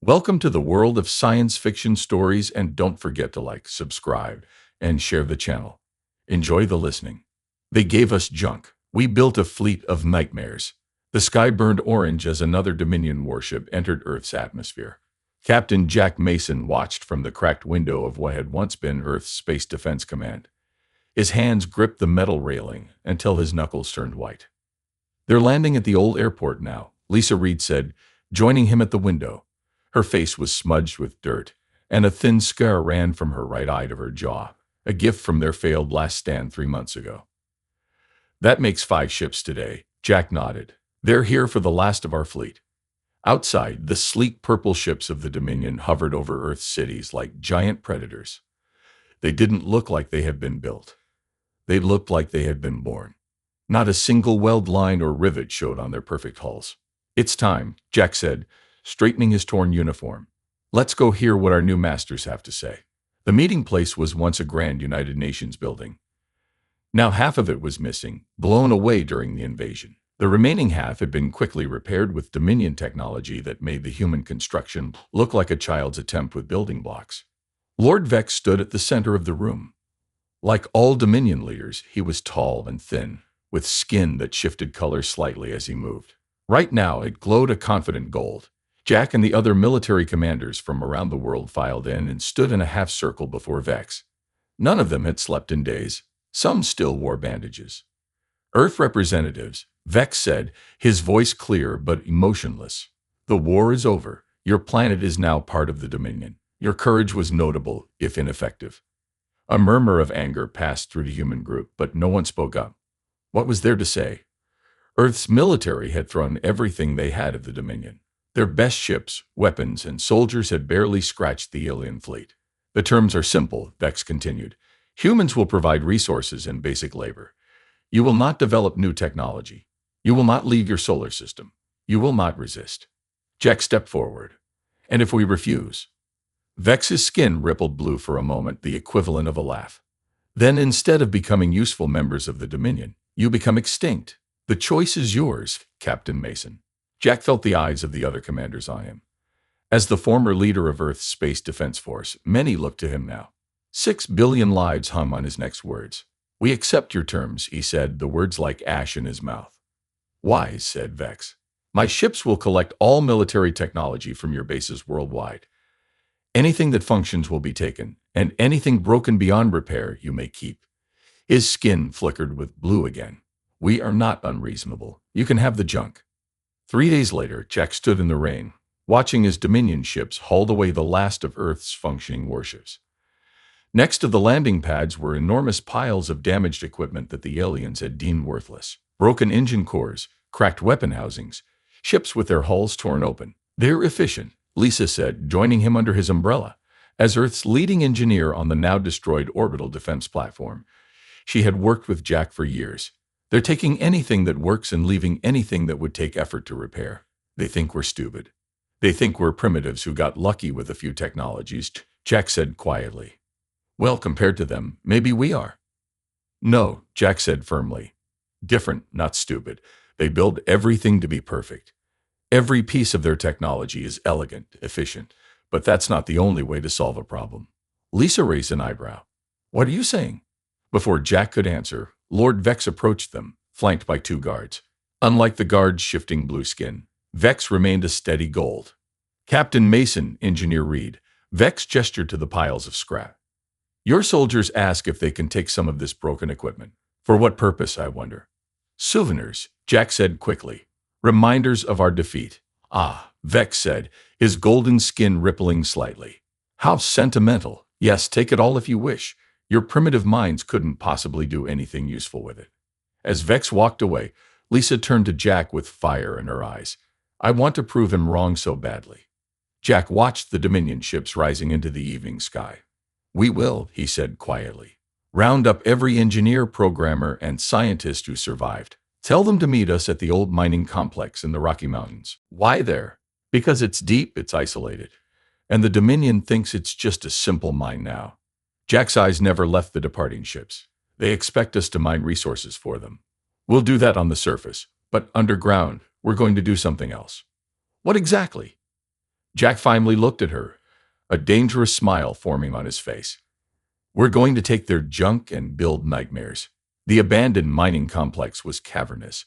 Welcome to the world of science fiction stories, and don't forget to like, subscribe, and share the channel. Enjoy the listening. They gave us junk. We built a fleet of nightmares. The sky burned orange as another Dominion warship entered Earth's atmosphere. Captain Jack Mason watched from the cracked window of what had once been Earth's Space Defense Command. His hands gripped the metal railing until his knuckles turned white. "They're landing at the old airport now," Lisa Reed said, joining him at the window. Her face was smudged with dirt, and a thin scar ran from her right eye to her jaw, a gift from their failed last stand 3 months ago. "That makes 5 ships today," Jack nodded. "They're here for the last of our fleet." Outside, the sleek purple ships of the Dominion hovered over Earth's cities like giant predators. They didn't look like they had been built. They looked like they had been born. Not a single weld line or rivet showed on their perfect hulls. "It's time," Jack said, straightening his torn uniform. "Let's go hear what our new masters have to say." The meeting place was once a grand United Nations building. Now half of it was missing, blown away during the invasion. The remaining half had been quickly repaired with Dominion technology that made the human construction look like a child's attempt with building blocks. Lord Vex stood at the center of the room. Like all Dominion leaders, he was tall and thin, with skin that shifted color slightly as he moved. Right now, it glowed a confident gold. Jack and the other military commanders from around the world filed in and stood in a half-circle before Vex. None of them had slept in days. Some still wore bandages. "Earth representatives," Vex said, his voice clear but emotionless. "The war is over. Your planet is now part of the Dominion. Your courage was notable, if ineffective." A murmur of anger passed through the human group, but no one spoke up. What was there to say? Earth's military had thrown everything they had of the Dominion. Their best ships, weapons, and soldiers had barely scratched the alien fleet. "The terms are simple," Vex continued. "Humans will provide resources and basic labor. You will not develop new technology. You will not leave your solar system. You will not resist." Jack stepped forward. "And if we refuse?" Vex's skin rippled blue for a moment, the equivalent of a laugh. "Then instead of becoming useful members of the Dominion, you become extinct. The choice is yours, Captain Mason." Jack felt the eyes of the other commanders on him. As the former leader of Earth's Space Defense Force, many looked to him now. 6 billion lives hung on his next words. "We accept your terms," he said, the words like ash in his mouth. "Wise," said Vex. "My ships will collect all military technology from your bases worldwide. Anything that functions will be taken, and anything broken beyond repair you may keep." His skin flickered with blue again. "We are not unreasonable. You can have the junk." 3 days later, Jack stood in the rain, watching his Dominion ships hauled away the last of Earth's functioning warships. Next to the landing pads were enormous piles of damaged equipment that the aliens had deemed worthless. Broken engine cores, cracked weapon housings, ships with their hulls torn open. "They're efficient," Lisa said, joining him under his umbrella. As Earth's leading engineer on the now-destroyed orbital defense platform, she had worked with Jack for years. "They're taking anything that works and leaving anything that would take effort to repair. They think we're stupid. They think we're primitives who got lucky with a few technologies," Jack said quietly. "Well, compared to them, maybe we are." "No," Jack said firmly. "Different, not stupid. They build everything to be perfect. Every piece of their technology is elegant, efficient, but that's not the only way to solve a problem." Lisa raised an eyebrow. "What are you saying?" Before Jack could answer, Lord Vex approached them, flanked by 2 guards. Unlike the guards' shifting blue skin, Vex remained a steady gold. "Captain Mason," Engineer Reed, Vex gestured to the piles of scrap. "Your soldiers ask if they can take some of this broken equipment. For what purpose, I wonder?" "Souvenirs," Jack said quickly. "Reminders of our defeat." "Ah," Vex said, his golden skin rippling slightly. "How sentimental. Yes, take it all if you wish. Your primitive minds couldn't possibly do anything useful with it." As Vex walked away, Lisa turned to Jack with fire in her eyes. "I want to prove him wrong so badly." Jack watched the Dominion ships rising into the evening sky. "We will," he said quietly. "Round up every engineer, programmer, and scientist who survived. Tell them to meet us at the old mining complex in the Rocky Mountains." "Why there?" "Because it's deep, it's isolated. And the Dominion thinks it's just a simple mine now." Jack's eyes never left the departing ships. "They expect us to mine resources for them. We'll do that on the surface, but underground, we're going to do something else." "What exactly?" Jack finally looked at her, a dangerous smile forming on his face. We're going to take their junk and build nightmares. The abandoned mining complex was cavernous.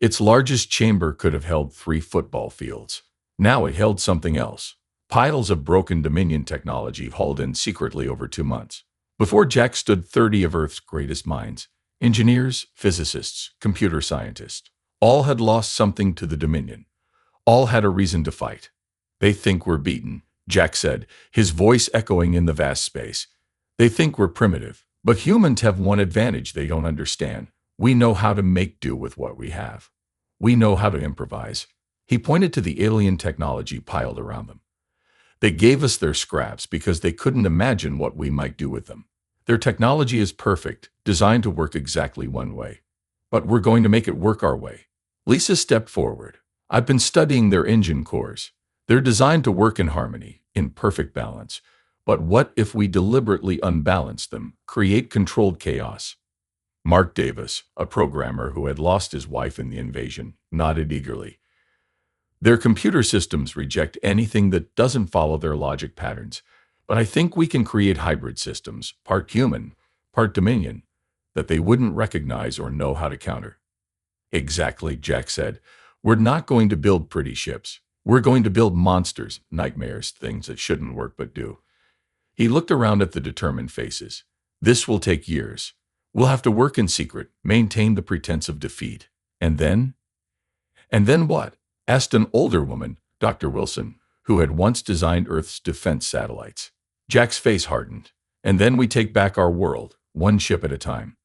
Its largest chamber could have held 3 football fields. Now it held something else. Piles of broken Dominion technology hauled in secretly over 2 months. Before Jack stood 30 of Earth's greatest minds. Engineers, physicists, computer scientists. All had lost something to the Dominion. All had a reason to fight. They think we're beaten, Jack said, his voice echoing in the vast space. They think we're primitive, but humans have one advantage they don't understand. We know how to make do with what we have. We know how to improvise. He pointed to the alien technology piled around them. They gave us their scraps because they couldn't imagine what we might do with them. Their technology is perfect, designed to work exactly one way. But we're going to make it work our way. Lisa stepped forward. I've been studying their engine cores. They're designed to work in harmony, in perfect balance. But what if we deliberately unbalance them, create controlled chaos? Mark Davis, a programmer who had lost his wife in the invasion, nodded eagerly. Their computer systems reject anything that doesn't follow their logic patterns, but I think we can create hybrid systems, part human, part Dominion, that they wouldn't recognize or know how to counter. Exactly, Jack said. We're not going to build pretty ships. We're going to build monsters, nightmares, things that shouldn't work but do. He looked around at the determined faces. This will take years. We'll have to work in secret, maintain the pretense of defeat. And then? And then what? Asked an older woman, Dr. Wilson, who had once designed Earth's defense satellites. Jack's face hardened. And then we take back our world, one ship at a time.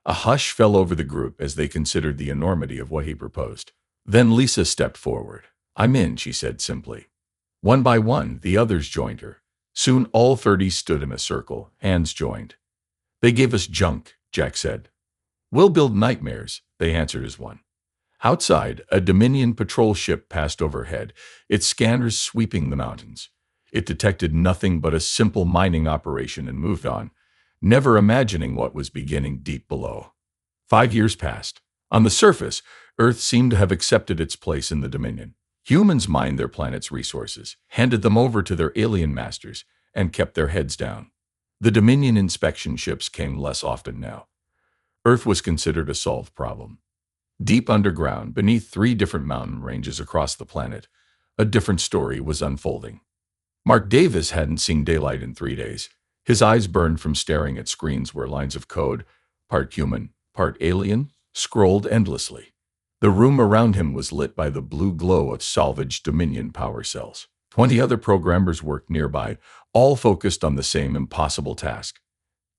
A hush fell over the group as they considered the enormity of what he proposed. Then Lisa stepped forward. I'm in, she said simply. One by one, the others joined her. Soon all 30 stood in a circle, hands joined. They gave us junk, Jack said. We'll build nightmares, they answered as one. Outside, a Dominion patrol ship passed overhead, its scanners sweeping the mountains. It detected nothing but a simple mining operation and moved on, never imagining what was beginning deep below. 5 years passed. On the surface, Earth seemed to have accepted its place in the Dominion. Humans mined their planet's resources, handed them over to their alien masters, and kept their heads down. The Dominion inspection ships came less often now. Earth was considered a solved problem. Deep underground, beneath 3 different mountain ranges across the planet, a different story was unfolding. Mark Davis hadn't seen daylight in 3 days. His eyes burned from staring at screens where lines of code, part human, part alien, scrolled endlessly. The room around him was lit by the blue glow of salvaged Dominion power cells. 20 other programmers worked nearby, all focused on the same impossible task.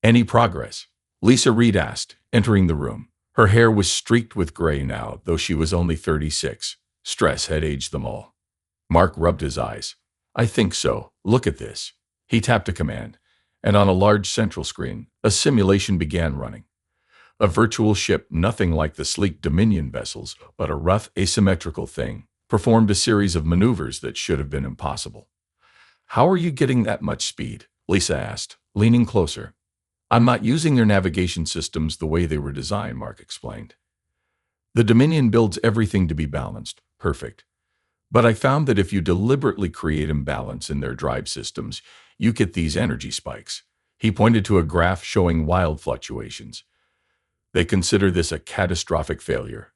Any progress? Lisa Reed asked, entering the room. Her hair was streaked with gray now, though she was only 36. Stress had aged them all. Mark rubbed his eyes. I think so. Look at this. He tapped a command, and on a large central screen, a simulation began running. A virtual ship, nothing like the sleek Dominion vessels, but a rough, asymmetrical thing, performed a series of maneuvers that should have been impossible. How are you getting that much speed? Lisa asked, leaning closer. I'm not using their navigation systems the way they were designed, Mark explained. The Dominion builds everything to be balanced, perfect. But I found that if you deliberately create imbalance in their drive systems, you get these energy spikes. He pointed to a graph showing wild fluctuations. They consider this a catastrophic failure.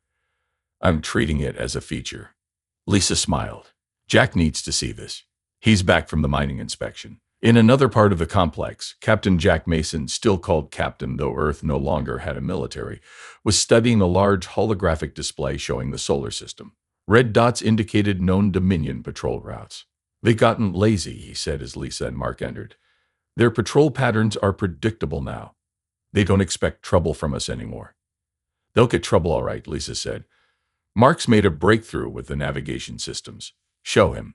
I'm treating it as a feature. Lisa smiled. Jack needs to see this. He's back from the mining inspection. In another part of the complex, Captain Jack Mason, still called Captain though Earth no longer had a military, was studying a large holographic display showing the solar system. Red dots indicated known Dominion patrol routes. They've gotten lazy, he said as Lisa and Mark entered. Their patrol patterns are predictable now. They don't expect trouble from us anymore. They'll get trouble all right, Lisa said. Mark's made a breakthrough with the navigation systems. Show him.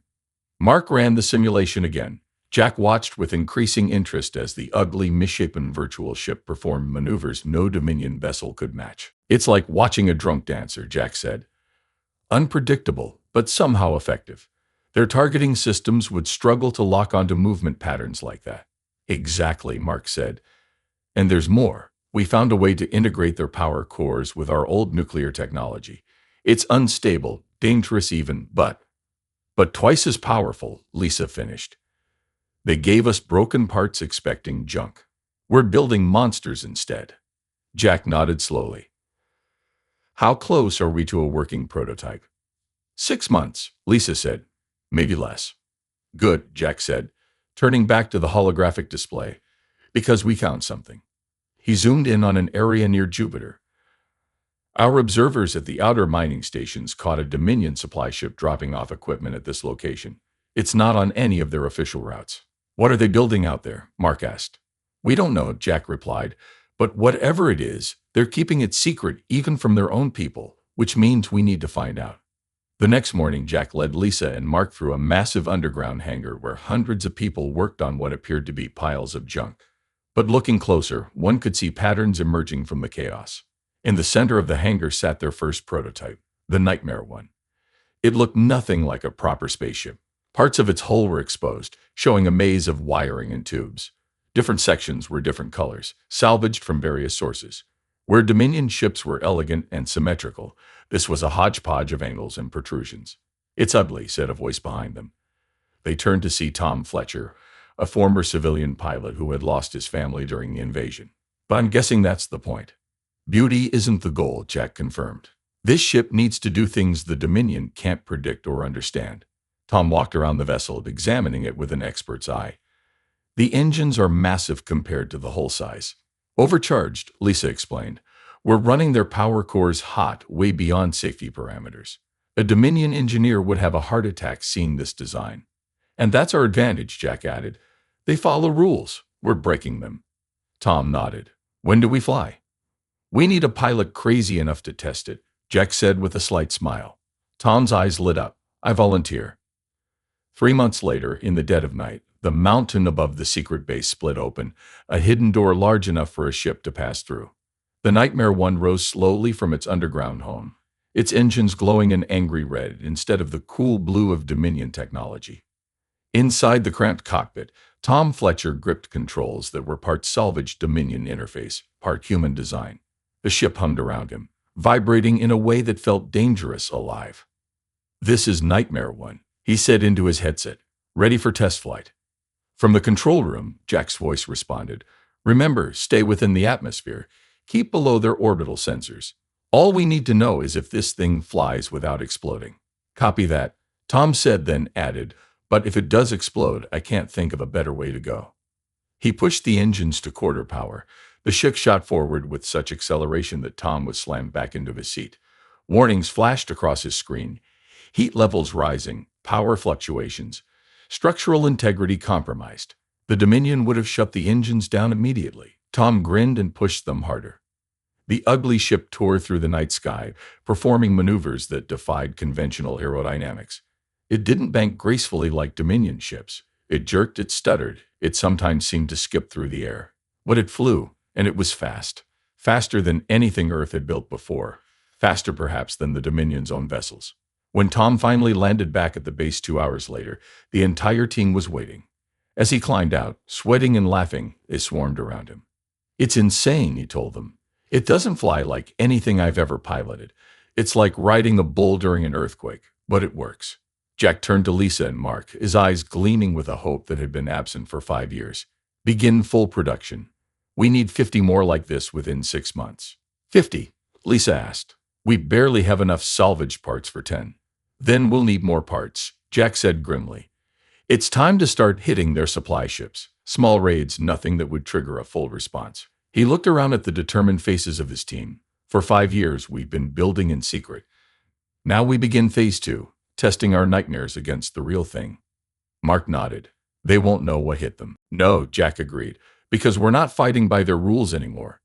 Mark ran the simulation again. Jack watched with increasing interest as the ugly, misshapen virtual ship performed maneuvers no Dominion vessel could match. It's like watching a drunk dancer, Jack said. Unpredictable, but somehow effective. Their targeting systems would struggle to lock onto movement patterns like that. Exactly, Mark said. And there's more. We found a way to integrate their power cores with our old nuclear technology. It's unstable, dangerous even, but But twice as powerful, Lisa finished. They gave us broken parts expecting junk. We're building monsters instead. Jack nodded slowly. How close are we to a working prototype? 6 months, Lisa said. Maybe less. Good, Jack said, turning back to the holographic display. Because we found something. He zoomed in on an area near Jupiter. Our observers at the outer mining stations caught a Dominion supply ship dropping off equipment at this location. It's not on any of their official routes. What are they building out there? Mark asked. We don't know, Jack replied, but whatever it is, they're keeping it secret even from their own people, which means we need to find out. The next morning, Jack led Lisa and Mark through a massive underground hangar where hundreds of people worked on what appeared to be piles of junk. But looking closer, one could see patterns emerging from the chaos. In the center of the hangar sat their first prototype, the Nightmare one. It looked nothing like a proper spaceship. Parts of its hull were exposed, showing a maze of wiring and tubes. Different sections were different colors, salvaged from various sources. Where Dominion ships were elegant and symmetrical, this was a hodgepodge of angles and protrusions. It's ugly, said a voice behind them. They turned to see Tom Fletcher, a former civilian pilot who had lost his family during the invasion. But I'm guessing that's the point. Beauty isn't the goal, Jack confirmed. This ship needs to do things the Dominion can't predict or understand. Tom walked around the vessel, examining it with an expert's eye. The engines are massive compared to the hull size. Overcharged, Lisa explained. We're running their power cores hot, way beyond safety parameters. A Dominion engineer would have a heart attack seeing this design. And that's our advantage, Jack added. They follow rules. We're breaking them. Tom nodded. When do we fly? We need a pilot crazy enough to test it, Jack said with a slight smile. Tom's eyes lit up. I volunteer. 3 months later, in the dead of night, the mountain above the secret base split open, a hidden door large enough for a ship to pass through. The Nightmare One rose slowly from its underground home, its engines glowing an angry red instead of the cool blue of Dominion technology. Inside the cramped cockpit, Tom Fletcher gripped controls that were part salvaged Dominion interface, part human design. The ship hummed around him, vibrating in a way that felt dangerous, alive. This is Nightmare One, he said into his headset. Ready for test flight. From the control room, Jack's voice responded. Remember, stay within the atmosphere. Keep below their orbital sensors. All we need to know is if this thing flies without exploding. Copy that, Tom said, then added, but if it does explode, I can't think of a better way to go. He pushed the engines to quarter power. The ship shot forward with such acceleration that Tom was slammed back into his seat. Warnings flashed across his screen. Heat levels rising, power fluctuations, structural integrity compromised. The Dominion would have shut the engines down immediately. Tom grinned and pushed them harder. The ugly ship tore through the night sky, performing maneuvers that defied conventional aerodynamics. It didn't bank gracefully like Dominion ships. It jerked, it stuttered, it sometimes seemed to skip through the air. But it flew, and it was fast. Faster than anything Earth had built before. Faster perhaps than the Dominion's own vessels. When Tom finally landed back at the base 2 hours later, the entire team was waiting. As he climbed out, sweating and laughing, they swarmed around him. It's insane, he told them. It doesn't fly like anything I've ever piloted. It's like riding a bull during an earthquake, but it works. Jack turned to Lisa and Mark, his eyes gleaming with a hope that had been absent for 5 years. Begin full production. We need 50 more like this within 6 months. 50? Lisa asked. We barely have enough salvage parts for 10. Then we'll need more parts, Jack said grimly. It's time to start hitting their supply ships. Small raids, nothing that would trigger a full response. He looked around at the determined faces of his team. For 5 years, we've been building in secret. Now we begin phase 2, testing our nightmares against the real thing. Mark nodded. They won't know what hit them. No, Jack agreed, because we're not fighting by their rules anymore.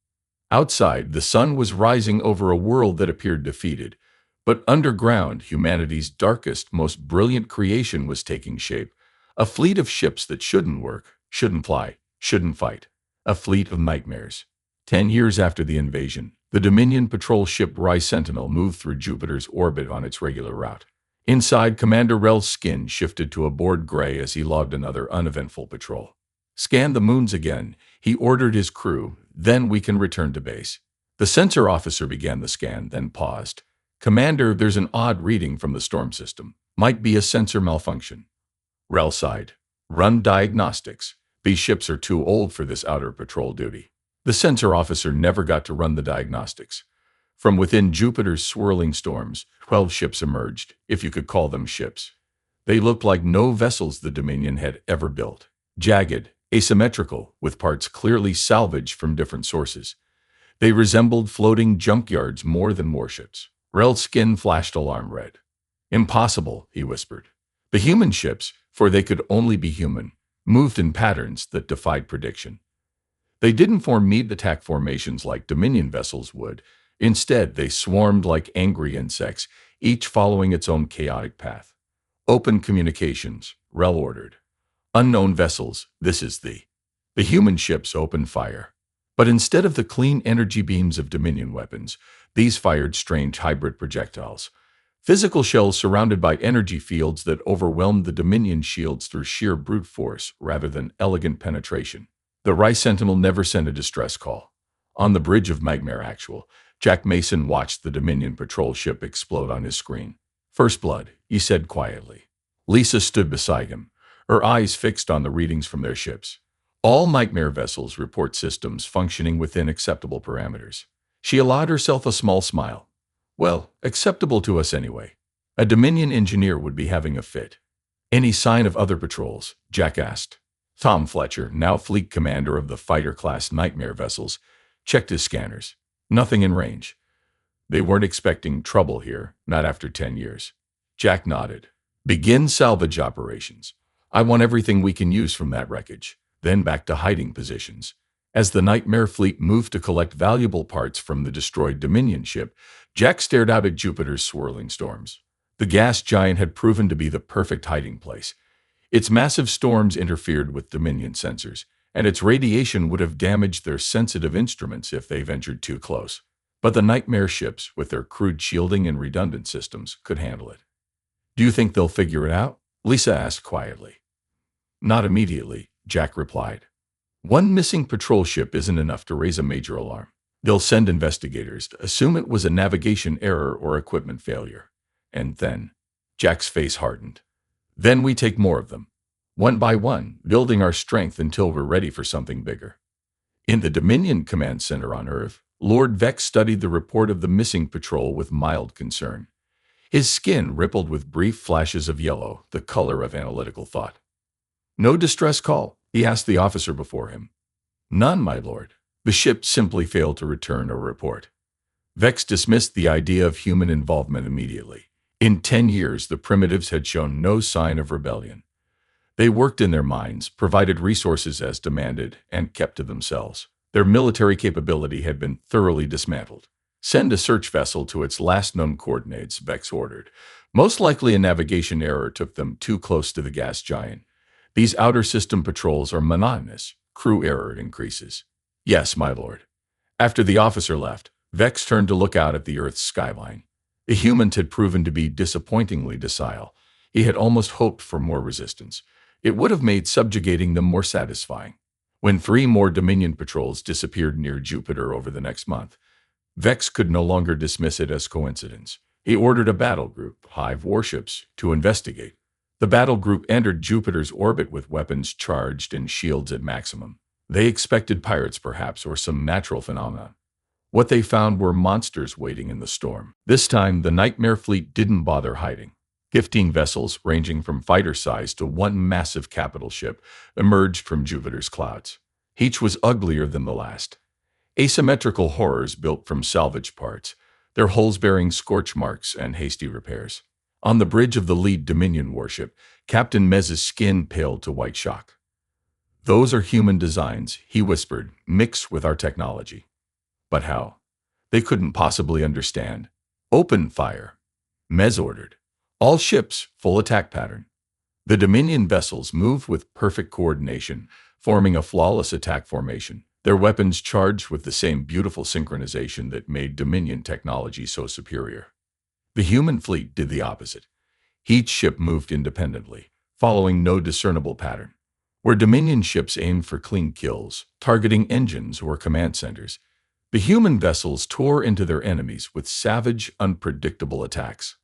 Outside, the sun was rising over a world that appeared defeated. But underground, humanity's darkest, most brilliant creation was taking shape. A fleet of ships that shouldn't work, shouldn't fly, shouldn't fight. A fleet of nightmares. 10 years after the invasion, the Dominion patrol ship Rye Sentinel moved through Jupiter's orbit on its regular route. Inside, Commander Rel's skin shifted to a bored gray as he logged another uneventful patrol. Scan the moons again, he ordered his crew, then we can return to base. The sensor officer began the scan, then paused. Commander, there's an odd reading from the storm system. Might be a sensor malfunction. Rel sighed. Run diagnostics. These ships are too old for this outer patrol duty. The sensor officer never got to run the diagnostics. From within Jupiter's swirling storms, 12 ships emerged, if you could call them ships. They looked like no vessels the Dominion had ever built. Jagged, asymmetrical, with parts clearly salvaged from different sources. They resembled floating junkyards more than warships. Rel's skin flashed alarm red. Impossible, he whispered. The human ships, for they could only be human, moved in patterns that defied prediction. They didn't form meat attack formations like Dominion vessels would. Instead, they swarmed like angry insects, each following its own chaotic path. Open communications, Rel ordered. Unknown vessels, this is the human ships opened fire. But instead of the clean energy beams of Dominion weapons, these fired strange hybrid projectiles. Physical shells surrounded by energy fields that overwhelmed the Dominion shields through sheer brute force rather than elegant penetration. The Rice Sentinel never sent a distress call. On the bridge of Magmare Actual, Jack Mason watched the Dominion patrol ship explode on his screen. First blood, he said quietly. Lisa stood beside him, her eyes fixed on the readings from their ships. All Nightmare vessels report systems functioning within acceptable parameters. She allowed herself a small smile. Well, acceptable to us anyway. A Dominion engineer would be having a fit. Any sign of other patrols? Jack asked. Tom Fletcher, now fleet commander of the fighter-class Nightmare vessels, checked his scanners. Nothing in range. They weren't expecting trouble here, not after 10 years. Jack nodded. Begin salvage operations. I want everything we can use from that wreckage. Then back to hiding positions. As the Nightmare fleet moved to collect valuable parts from the destroyed Dominion ship, Jack stared out at Jupiter's swirling storms. The gas giant had proven to be the perfect hiding place. Its massive storms interfered with Dominion sensors, and its radiation would have damaged their sensitive instruments if they ventured too close. But the Nightmare ships, with their crude shielding and redundant systems, could handle it. Do you think they'll figure it out? Lisa asked quietly. Not immediately, Jack replied. One missing patrol ship isn't enough to raise a major alarm. They'll send investigators to assume it was a navigation error or equipment failure. And then, Jack's face hardened. Then we take more of them. One by one, building our strength until we're ready for something bigger. In the Dominion Command Center on Earth, Lord Vex studied the report of the missing patrol with mild concern. His skin rippled with brief flashes of yellow, the color of analytical thought. No distress call, he asked the officer before him. None, my lord. The ship simply failed to return a report. Vex dismissed the idea of human involvement immediately. In 10 years, the primitives had shown no sign of rebellion. They worked in their mines, provided resources as demanded, and kept to themselves. Their military capability had been thoroughly dismantled. Send a search vessel to its last known coordinates, Vex ordered. Most likely a navigation error took them too close to the gas giant. These outer system patrols are monotonous. Crew error increases. Yes, my lord. After the officer left, Vex turned to look out at the Earth's skyline. The humans had proven to be disappointingly docile. He had almost hoped for more resistance. It would have made subjugating them more satisfying. When 3 more Dominion patrols disappeared near Jupiter over the next month, Vex could no longer dismiss it as coincidence. He ordered a battle group, Hive warships, to investigate. The battle group entered Jupiter's orbit with weapons charged and shields at maximum. They expected pirates, perhaps, or some natural phenomenon. What they found were monsters waiting in the storm. This time, the Nightmare fleet didn't bother hiding. 15 vessels, ranging from fighter size to one massive capital ship, emerged from Jupiter's clouds. Each was uglier than the last. Asymmetrical horrors built from salvaged parts, their hulls bearing scorch marks and hasty repairs. On the bridge of the lead Dominion warship, Captain Mez's skin paled to white shock. Those are human designs, he whispered, mixed with our technology. But how? They couldn't possibly understand. Open fire, Mez ordered. All ships, full attack pattern. The Dominion vessels moved with perfect coordination, forming a flawless attack formation, their weapons charged with the same beautiful synchronization that made Dominion technology so superior. The human fleet did the opposite. Each ship moved independently, following no discernible pattern. Where Dominion ships aimed for clean kills, targeting engines or command centers, The human vessels tore into their enemies with savage, unpredictable attacks.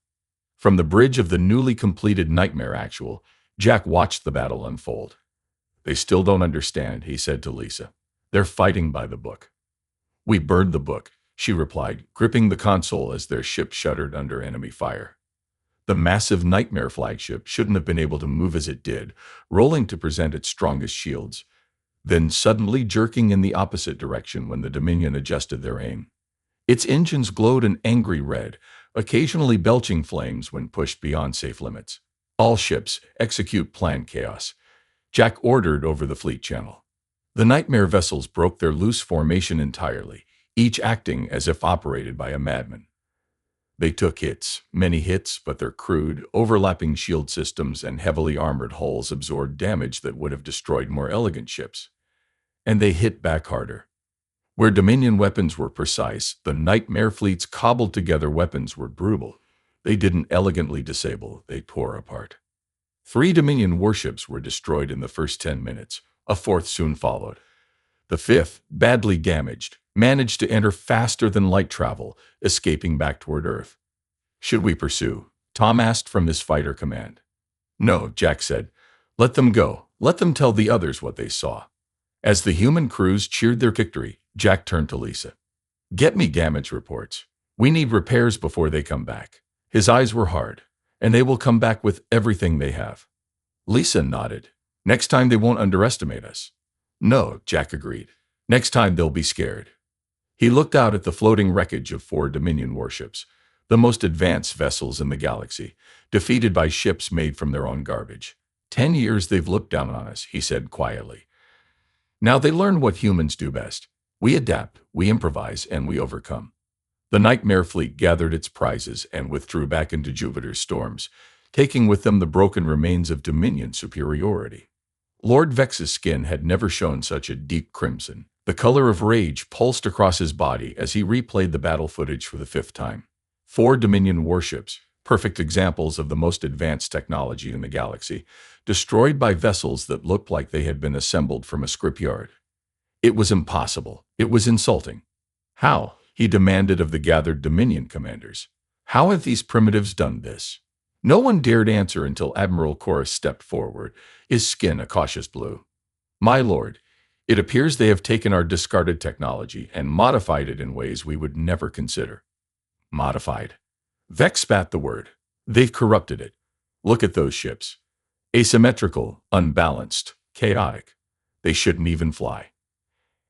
From the bridge of the newly completed Nightmare Actual, Jack watched the battle unfold. They still don't understand, he said to Lisa. They're fighting by the book. We burned the book, she replied, gripping the console as their ship shuddered under enemy fire. The massive Nightmare flagship shouldn't have been able to move as it did, rolling to present its strongest shields, then suddenly jerking in the opposite direction when the Dominion adjusted their aim. Its engines glowed an angry red, occasionally belching flames when pushed beyond safe limits. All ships, execute Plan Chaos, Jack ordered over the fleet channel. The Nightmare vessels broke their loose formation entirely, each acting as if operated by a madman. They took hits, many hits, but their crude, overlapping shield systems and heavily armored hulls absorbed damage that would have destroyed more elegant ships. And they hit back harder. Where Dominion weapons were precise, the Nightmare fleet's cobbled-together weapons were brutal. They didn't elegantly disable, they tore apart. 3 Dominion warships were destroyed in the first 10 minutes. A fourth soon followed. The fifth, badly damaged, managed to enter faster than light travel, escaping back toward Earth. Should we pursue? Tom asked from his fighter command. No, Jack said. Let them go. Let them tell the others what they saw. As the human crews cheered their victory, Jack turned to Lisa. Get me damage reports. We need repairs before they come back. His eyes were hard, and they will come back with everything they have. Lisa nodded. Next time they won't underestimate us. No, Jack agreed. Next time they'll be scared. He looked out at the floating wreckage of 4 Dominion warships, the most advanced vessels in the galaxy, defeated by ships made from their own garbage. 10 years they've looked down on us, he said quietly. Now they learn what humans do best. We adapt, we improvise, and we overcome. The Nightmare fleet gathered its prizes and withdrew back into Jupiter's storms, taking with them the broken remains of Dominion superiority. Lord Vex's skin had never shown such a deep crimson. The color of rage pulsed across his body as he replayed the battle footage for the 5th time. 4 Dominion warships, perfect examples of the most advanced technology in the galaxy, destroyed by vessels that looked like they had been assembled from a scrapyard. It was impossible. It was insulting. How? He demanded of the gathered Dominion commanders. How have these primitives done this? No one dared answer until Admiral Chorus stepped forward, his skin a cautious blue. My lord, it appears they have taken our discarded technology and modified it in ways we would never consider. Modified. Vex spat the word. They've corrupted it. Look at those ships. Asymmetrical, unbalanced, chaotic. They shouldn't even fly.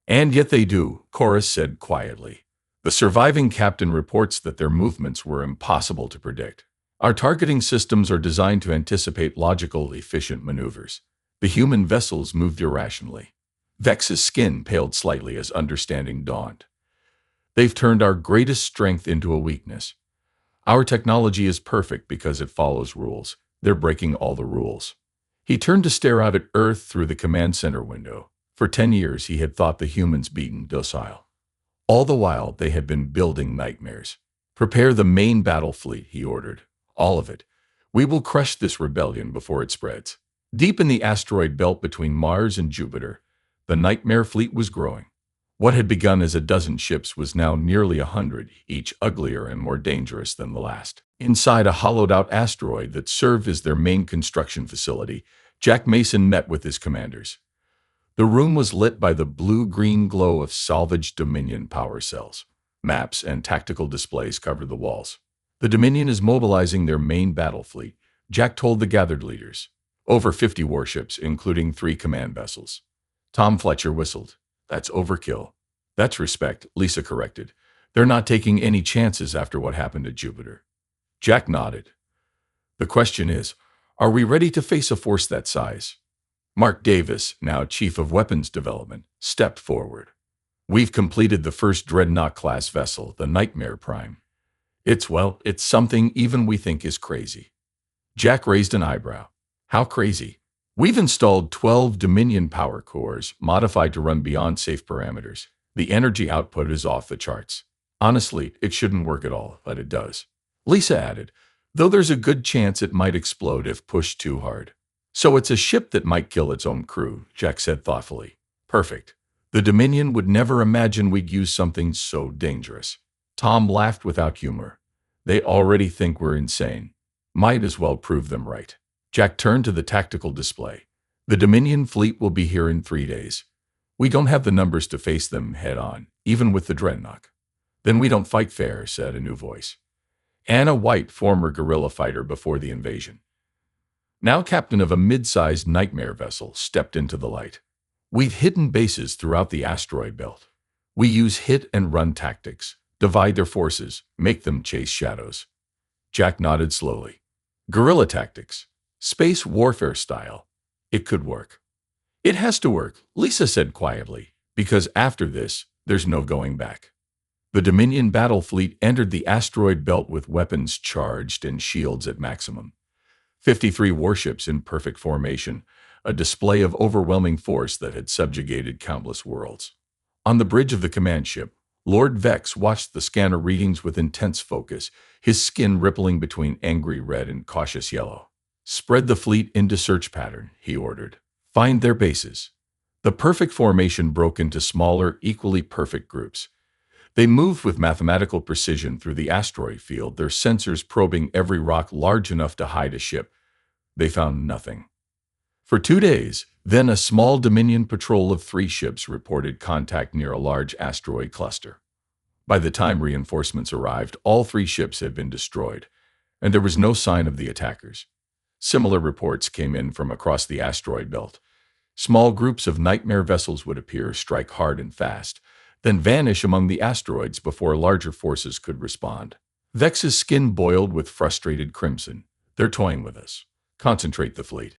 And yet they do, Chorus said quietly. The surviving captain reports that their movements were impossible to predict. Our targeting systems are designed to anticipate logical, efficient maneuvers. The human vessels moved irrationally. Vex's skin paled slightly as understanding dawned. They've turned our greatest strength into a weakness. Our technology is perfect because it follows rules. They're breaking all the rules. He turned to stare out at Earth through the command center window. For 10 years, he had thought the humans beaten docile. All the while, they had been building nightmares. Prepare the main battle fleet, he ordered. All of it. We will crush this rebellion before it spreads. Deep in the asteroid belt between Mars and Jupiter, the Nightmare fleet was growing. What had begun as a dozen ships was now nearly 100, each uglier and more dangerous than the last. Inside a hollowed-out asteroid that served as their main construction facility, Jack Mason met with his commanders. The room was lit by the blue-green glow of salvaged Dominion power cells. Maps and tactical displays covered the walls. The Dominion is mobilizing their main battle fleet, Jack told the gathered leaders. Over 50 warships, including 3 command vessels. Tom Fletcher whistled. That's overkill. That's respect, Lisa corrected. They're not taking any chances after what happened at Jupiter. Jack nodded. The question is, are we ready to face a force that size? Mark Davis, now Chief of Weapons Development, stepped forward. We've completed the first Dreadnought-class vessel, the Nightmare Prime. It's something even we think is crazy. Jack raised an eyebrow. How crazy? We've installed 12 Dominion power cores, modified to run beyond safe parameters. The energy output is off the charts. Honestly, it shouldn't work at all, but it does. Lisa added, though there's a good chance it might explode if pushed too hard. So it's a ship that might kill its own crew, Jack said thoughtfully. Perfect. The Dominion would never imagine we'd use something so dangerous. Tom laughed without humor. They already think we're insane. Might as well prove them right. Jack turned to the tactical display. The Dominion fleet will be here in 3 days. We don't have the numbers to face them head on, even with the Dreadnought. Then we don't fight fair, said a new voice. Anna White, former guerrilla fighter before the invasion, now captain of a mid-sized nightmare vessel, stepped into the light. We've hidden bases throughout the asteroid belt. We use hit-and-run tactics, divide their forces, make them chase shadows. Jack nodded slowly. Guerrilla tactics. Space warfare style. It could work. It has to work, Lisa said quietly, because after this, there's no going back. The Dominion battle fleet entered the asteroid belt with weapons charged and shields at maximum. 53 warships in perfect formation, a display of overwhelming force that had subjugated countless worlds. On the bridge of the command ship, Lord Vex watched the scanner readings with intense focus, his skin rippling between angry red and cautious yellow. Spread the fleet into search pattern, he ordered. Find their bases. The perfect formation broke into smaller, equally perfect groups. They moved with mathematical precision through the asteroid field, their sensors probing every rock large enough to hide a ship. They found nothing. For 2 days, then a small Dominion patrol of 3 ships reported contact near a large asteroid cluster. By the time reinforcements arrived, all 3 ships had been destroyed, and there was no sign of the attackers. Similar reports came in from across the asteroid belt. Small groups of nightmare vessels would appear, strike hard and fast, then vanish among the asteroids before larger forces could respond. Vex's skin boiled with frustrated crimson. They're toying with us. Concentrate the fleet.